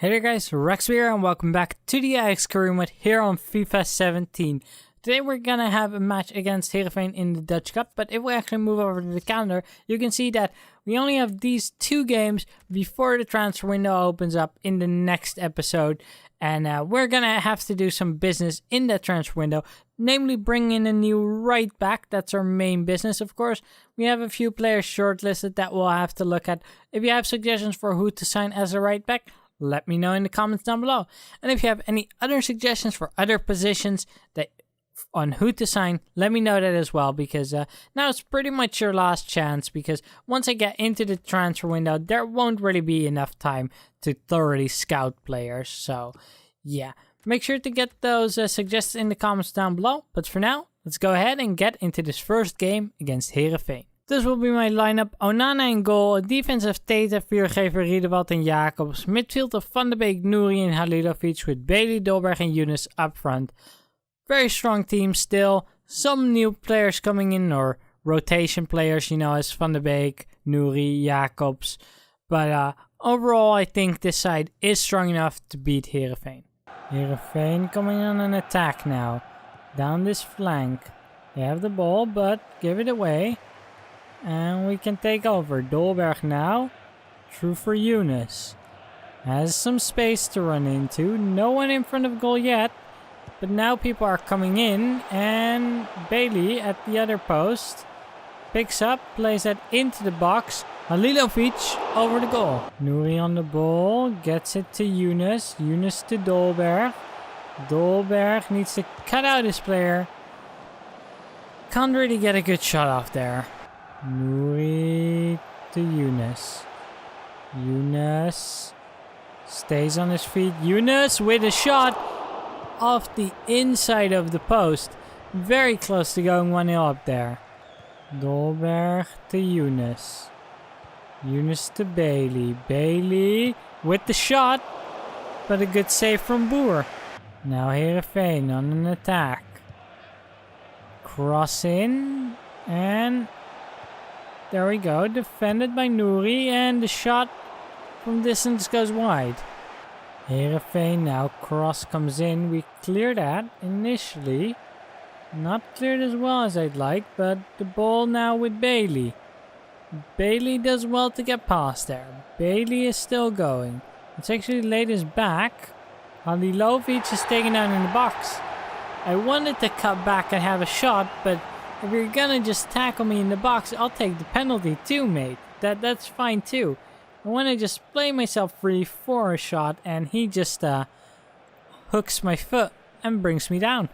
Hey there guys, Raxby here and welcome back to the Ajax Career Mode here on FIFA 17. Today we're gonna have a match against Heerenveen in the Dutch Cup, but if we actually move over to the calendar, you can see that we only have these two games before the transfer window opens up in the next episode. And we're gonna have to do some business in that transfer window, namely bring in a new right back. That's our main business, of course. We have a few players shortlisted that we'll have to look at. If you have suggestions for who to sign as a right back, let me know in the comments down below. And if you have any other suggestions for other positions that on who to sign, let me know that as well, because now it's pretty much your last chance, because once I get into the transfer window, there won't really be enough time to thoroughly scout players. So yeah, make sure to get those suggestions in the comments down below. But for now, let's go ahead and get into this first game against Heerenveen. This will be my lineup. Onana in goal, defense of Teta, Viergever, Riedewald and Jacobs. Midfield of Van de Beek, Nouri and Halilovic with Bailey, Dolberg and Younes up front. Very strong team still. Some new players coming in, or rotation players, you know, as Van de Beek, Nouri, Jacobs. But overall, I think this side is strong enough to beat Heerenveen. Heerenveen coming on an attack now. Down this flank. They have the ball, but give it away. And we can take over. Dolberg now. Through for Younes. Has some space to run into. No one in front of goal yet. But now people are coming in. And Bailey at the other post. Picks up. Plays that into the box. Halilovic over the goal. Nouri on the ball. Gets it to Younes. Younes to Dolberg. Dolberg needs to cut out his player. Can't really get a good shot off there. Nouri to Younes. Younes stays on his feet. Younes with a shot off the inside of the post. Very close to going 1-0 up there. Dolberg to Younes. Younes to Bailey. Bailey with the shot. But a good save from Boer. Now Heerenveen on an attack. Cross in. And there we go. Defended by Nouri. And the shot from distance goes wide. Heerenveen now. Cross comes in. We clear that initially. Not cleared as well as I'd like. But the ball now with Bailey. Bailey does well to get past there. Bailey is still going. It's actually laid his back. Halilovic is taken down in the box. I wanted to cut back and have a shot, but if you're gonna just tackle me in the box, I'll take the penalty too, mate. That's fine too. I want to just play myself free for a shot, and he just hooks my foot and brings me down.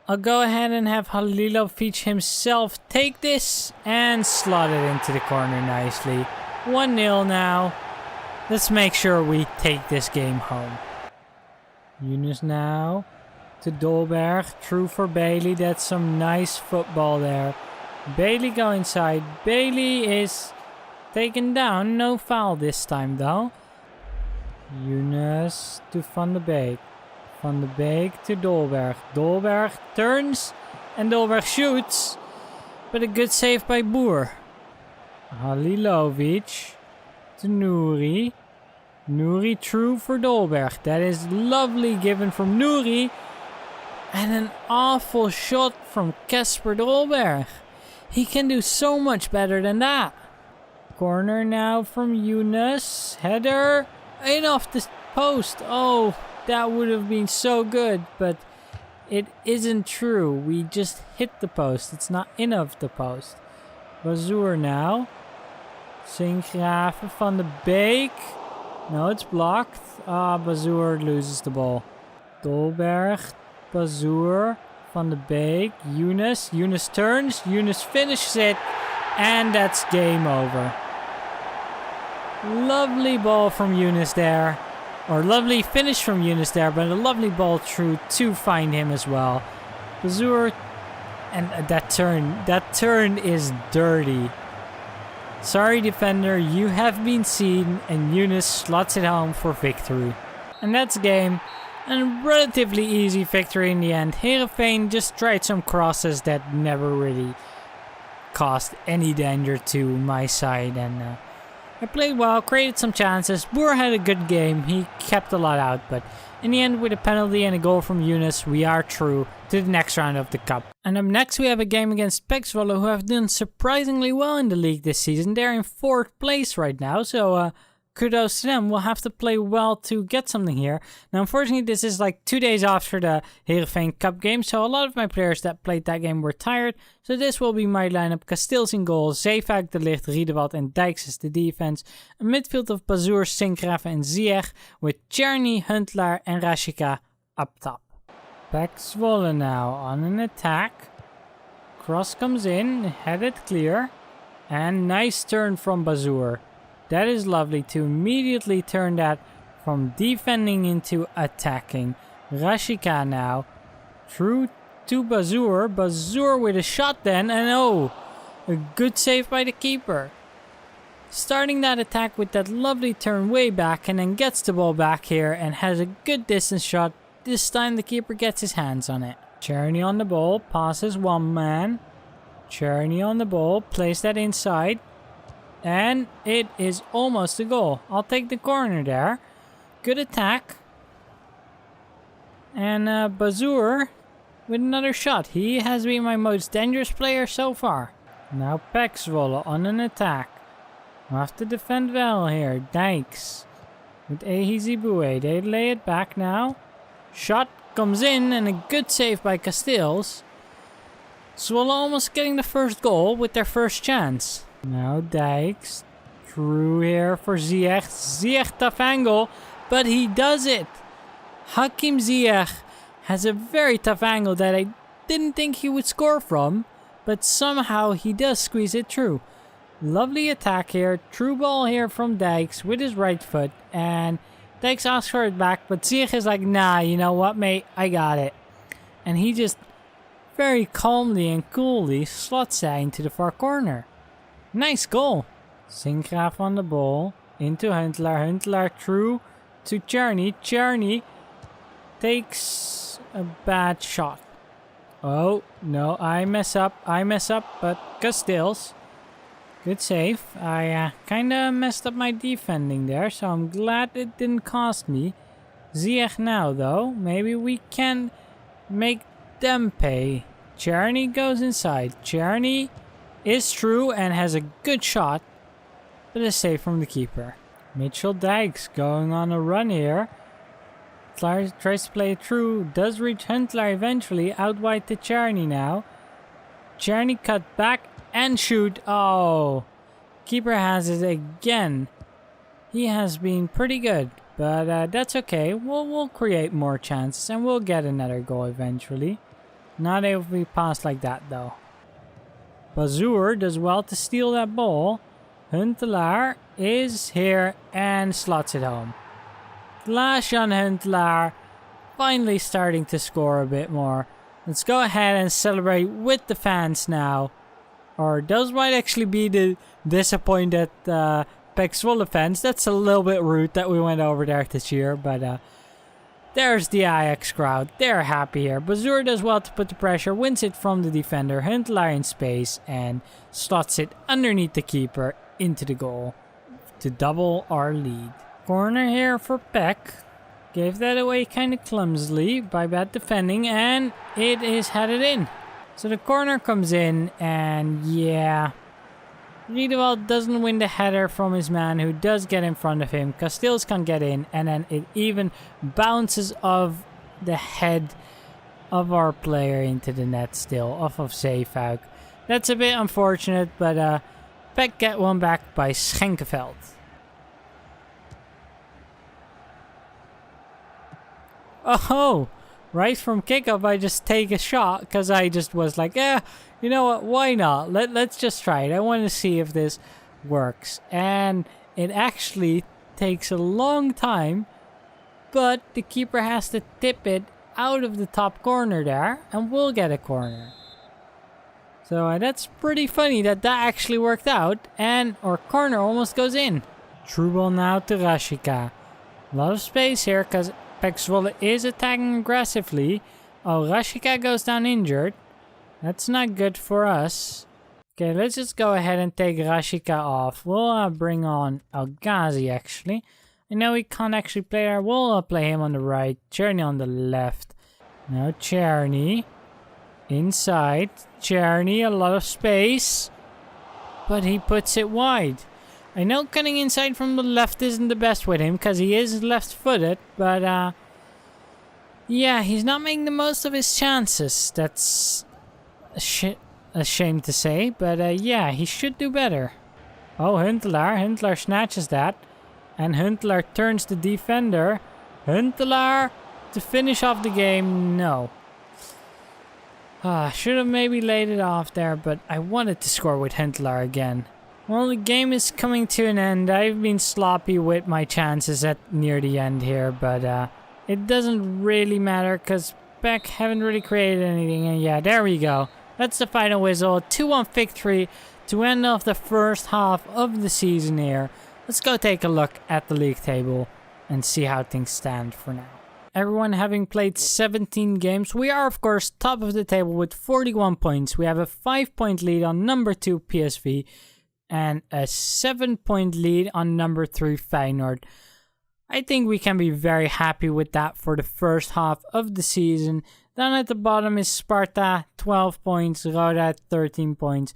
I'll go ahead and have Halilovic himself take this and slot it into the corner nicely. 1-0 now. Let's make sure we take this game home. Younes now to Dolberg. Through for Bailey. That's some nice football there. Bailey go inside. Bailey is taken down. No foul this time though. Younes to Van de Beek. Van de Beek to Dolberg. Dolberg turns and Dolberg shoots. But a good save by Boer. Halilovic to Nouri. Nouri through for Dolberg. That is lovely given from Nouri. And an awful shot from Casper Dolberg. He can do so much better than that. Corner now from Younes. Header. In off the post. Oh, that would have been so good. But it isn't true. We just hit the post. It's not in of the post. Bazoer now. Sinkgraven. Van de Beek. No, it's blocked. Bazoer loses the ball. Dolberg. Bazoer. Van de Beek. Younes. Younes turns. Younes finishes it. And that's game over. Lovely ball from Younes there. Or lovely finish from Younes there. But a lovely ball through to find him as well. Bazoer. And that turn. That turn is dirty. Sorry defender, you have been seen, and Younes slots it home for victory. And that's game. And a relatively easy victory in the end. Heerenveen just tried some crosses that never really caused any danger to my side. And I played well, created some chances. Boer had a good game. He kept a lot out, but in the end, with a penalty and a goal from Yunus, we are through to the next round of the cup. And up next, we have a game against Pexwolle, who have done surprisingly well in the league this season. They're in 4th place right now, so kudos to them. We'll have to play well to get something here. Now, unfortunately, this is like 2 days after the Heerenveen Cup game, so a lot of my players that played that game were tired. So this will be my lineup. Kasteels in goal, Zeefuik, De Ligt, Riedewald and Dijks is the defense. A midfield of Bazoer, Sinkgraven and Ziyech, with Czerny, Huntelaar and Rashica up top. Pexwolle now on an attack. Cross comes in, headed clear. And nice turn from Bazoer. That is lovely to immediately turn that from defending into attacking. Rashica now. Through to Bazoer. Bazoer with a shot then. And oh, a good save by the keeper. Starting that attack with that lovely turn way back and then gets the ball back here and has a good distance shot. This time the keeper gets his hands on it. Czerny on the ball. Passes one man. Czerny on the ball. Plays that inside. And it is almost a goal. I'll take the corner there. Good attack. And Bazoer with another shot. He has been my most dangerous player so far. Now Pexwolle on an attack. We'll have to defend well here. Dijks with Ehizibue. They lay it back now. Shot comes in and a good save by Kasteels. Zwolle almost getting the first goal with their first chance. Now Dijks, through here for Ziyech. Ziyech tough angle, but he does it. Hakim Ziyech has a very tough angle that I didn't think he would score from, but somehow he does squeeze it through. Lovely attack here, true ball here from Dijks with his right foot, and Dijks asks for it back, but Ziyech is like, nah, you know what mate, I got it. And he just very calmly and coolly slots that into the far corner. Nice goal. Sinkgraven on the ball. Into Huntelaar. Huntelaar through to Czerny. Czerny takes a bad shot. Oh, no. I mess up. But Kasteels. Good save. I kind of messed up my defending there. So I'm glad it didn't cost me. Ziyech now, though. Maybe we can make them pay. Czerny goes inside. Czerny is true and has a good shot, but a save from the keeper. Mitchell Dijks going on a run here. Tries to play it through, does reach Huntelaar eventually, out wide to Czerny now. Czerny cut back and shoot. Oh, keeper has it again. He has been pretty good, but that's okay. We'll create more chances and we'll get another goal eventually. Not able to be passed like that though. Bazoer does well to steal that ball. Huntelaar is here and slots it home. Glaasjan Huntelaar finally starting to score a bit more. Let's go ahead and celebrate with the fans now. Or those might actually be the disappointed Pexwolle fans. That's a little bit rude that we went over there this year, but there's the Ajax crowd. They're happy here. Bazoer does well to put the pressure, wins it from the defender. Huntelaar in space and slots it underneath the keeper into the goal to double our lead. Corner here for Peck. Gave that away kind of clumsily by bad defending and it is headed in. So the corner comes in and yeah, Riedewald doesn't win the header from his man who does get in front of him. Kasteels can get in and then it even bounces off the head of our player into the net still, off of Zeefuik. That's a bit unfortunate, but Peck get one back by Schenkeveld. Oh, right from kickoff I just take a shot because I just was like, you know what, why not? Let's just try it. I want to see if this works. And it actually takes a long time, but the keeper has to tip it out of the top corner there and we'll get a corner. So that's pretty funny that actually worked out and our corner almost goes in. True ball now to Rashica. A lot of space here because Pexwolle is attacking aggressively. Oh, Rashica goes down injured. That's not good for us. Okay, let's just go ahead and take Rashika off. We'll bring on Algazi, actually. I know he can't actually play there. We'll play him on the right. Cherny on the left. Now Cherny. Inside. Cherny, a lot of space. But he puts it wide. I know cutting inside from the left isn't the best with him, because he is left-footed. But, yeah, he's not making the most of his chances. That's a shame to say. But, yeah, he should do better. Oh, Huntelaar. Huntelaar snatches that. And Huntelaar turns the defender. Huntelaar to finish off the game. No. Should have maybe laid it off there, but I wanted to score with Huntelaar again. Well, the game is coming to an end. I've been sloppy with my chances at near the end here, but it doesn't really matter because Beck haven't really created anything. And yeah, there we go. That's the final whistle. 2-1 victory to end off the first half of the season here. Let's go take a look at the league table and see how things stand for now. Everyone having played 17 games, we are of course top of the table with 41 points. We have a 5-point lead on number 2 PSV and a 7-point lead on number 3 Feyenoord. I think we can be very happy with that for the first half of the season. Down at the bottom is Sparta, 12 points, Roda 13 points.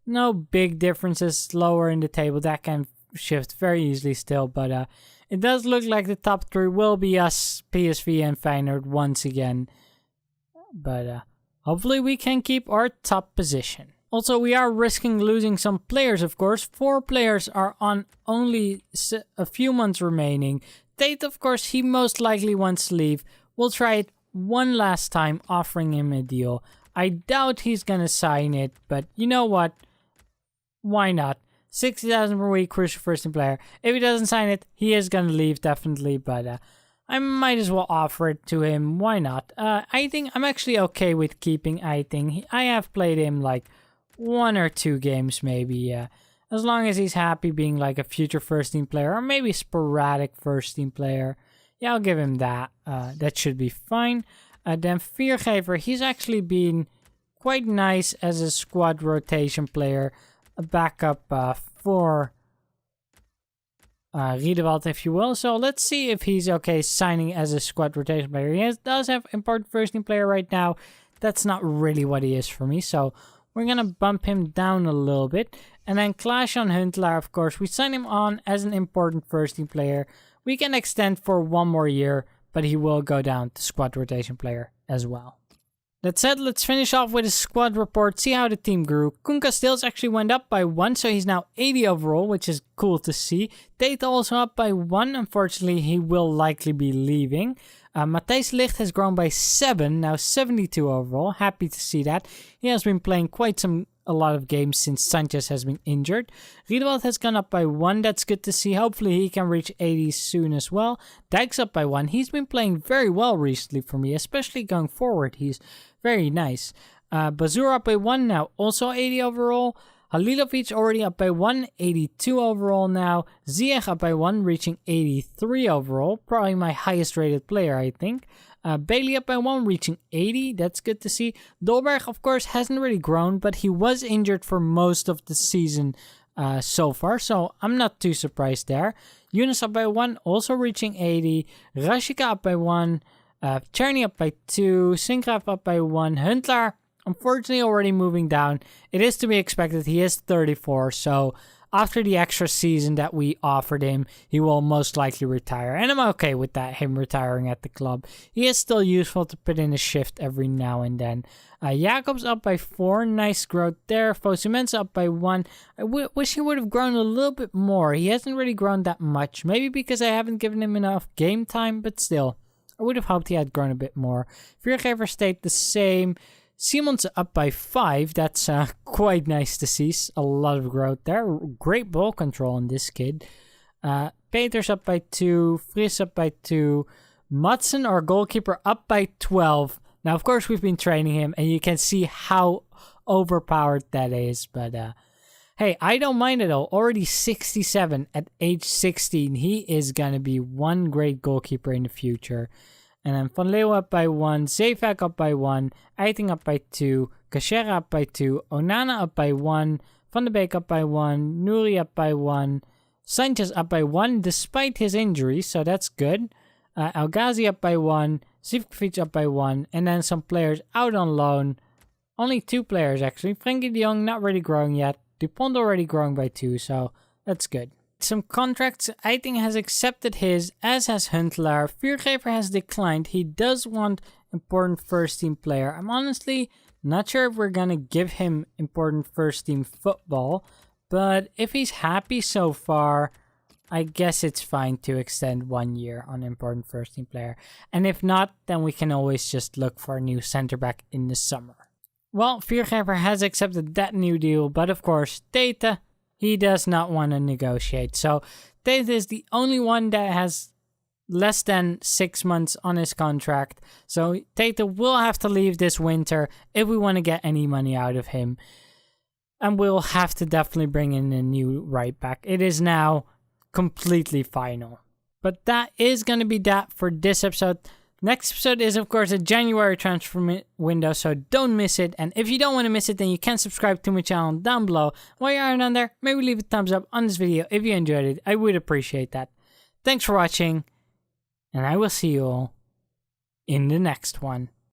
No big differences lower in the table. That can shift very easily still, but it does look like the top 3 will be us, PSV and Feyenoord once again. But hopefully we can keep our top position. Also, we are risking losing some players, of course. 4 players are on only a few months remaining. Tate, of course, he most likely wants to leave. We'll try it one last time, offering him a deal. I doubt he's gonna sign it, but you know what? Why not? 60,000 per week, crucial first team player. If he doesn't sign it, he is gonna leave definitely, but I might as well offer it to him. Why not? I think I'm actually okay with keeping Eiting. I have played him like 1 or 2 games maybe, as long as he's happy being like a future first team player or maybe sporadic first team player. Yeah, I'll give him that. That should be fine. Then Viergever, he's actually been quite nice as a squad rotation player. A backup for Riedewald, if you will. So let's see if he's okay signing as a squad rotation player. He does have important first team player right now. That's not really what he is for me. So we're going to bump him down a little bit. And then Klaas-Jan Huntelaar, of course, we sign him on as an important first team player. We can extend for 1 more year, but he will go down to squad rotation player as well. That said, let's finish off with a squad report, see how the team grew. Koen Kasteels actually went up by 1, so he's now 80 overall, which is cool to see. Tate also up by 1, unfortunately he will likely be leaving. Matthijs Ligt has grown by 7, now 72 overall, happy to see that. He has been playing a lot of games since Sanchez has been injured. Riedewald has gone up by 1, that's good to see. Hopefully he can reach 80 soon as well. Dijk's up by 1, he's been playing very well recently for me, especially going forward. He's very nice. Bazur up by 1 now, also 80 overall. Halilovic already up by 1, 82 overall now. Ziyech up by 1, reaching 83 overall. Probably my highest rated player, I think. Bailey up by 1, reaching 80. That's good to see. Dolberg, of course, hasn't really grown, but he was injured for most of the season so far, so I'm not too surprised there. Yunus up by 1, also reaching 80. Rashika up by 1. Cherny up by 2. Sinkraf up by 1. Huntelaar, unfortunately, already moving down. It is to be expected. He is 34, so after the extra season that we offered him, he will most likely retire. And I'm okay with that, him retiring at the club. He is still useful to put in a shift every now and then. Jacobs up by 4. Nice growth there. Fosumensa up by 1. I wish he would have grown a little bit more. He hasn't really grown that much. Maybe because I haven't given him enough game time, but still. I would have hoped he had grown a bit more. Viergever stayed the same. Simons up by 5. That's quite nice to see. A lot of growth there. Great ball control on this kid. Peters up by 2. Fries up by 2. Madsen, our goalkeeper, up by 12. Now, of course, we've been training him, and you can see how overpowered that is. But hey, I don't mind it all. Already 67 at age 16. He is going to be one great goalkeeper in the future. And then Van Leeuwen up by 1. Zeevac up by 1. Eiting up by 2. Kashera up by 2, Onana up by 1, Van de Beek up by 1, Nouri up by 1, Sanchez up by 1 despite his injury, so that's good. El Ghazi up by 1, Zivkovic up by 1, and then some players out on loan. Only 2 players actually. Frenkie de Jong not really growing yet. Dupont already growing by 2, so that's good. Some contracts, Eiting has accepted his, as has Huntelaar. Vuurgever has declined. He does want important first team player. I'm honestly not sure if we're gonna give him important first team football, but if he's happy so far, I guess it's fine to extend 1 year on important first team player. And if not, then we can always just look for a new center back in the summer. Well, Vuurgever has accepted that new deal, but of course, Tete, he does not want to negotiate. So Tete is the only one that has less than 6 months on his contract. So Tete will have to leave this winter if we want to get any money out of him. And we'll have to definitely bring in a new right back. It is now completely final. But that is going to be that for this episode. Next episode is, of course, a January transfer window, so don't miss it. And if you don't want to miss it, then you can subscribe to my channel down below. While you are down there, maybe leave a thumbs up on this video if you enjoyed it. I would appreciate that. Thanks for watching, and I will see you all in the next one.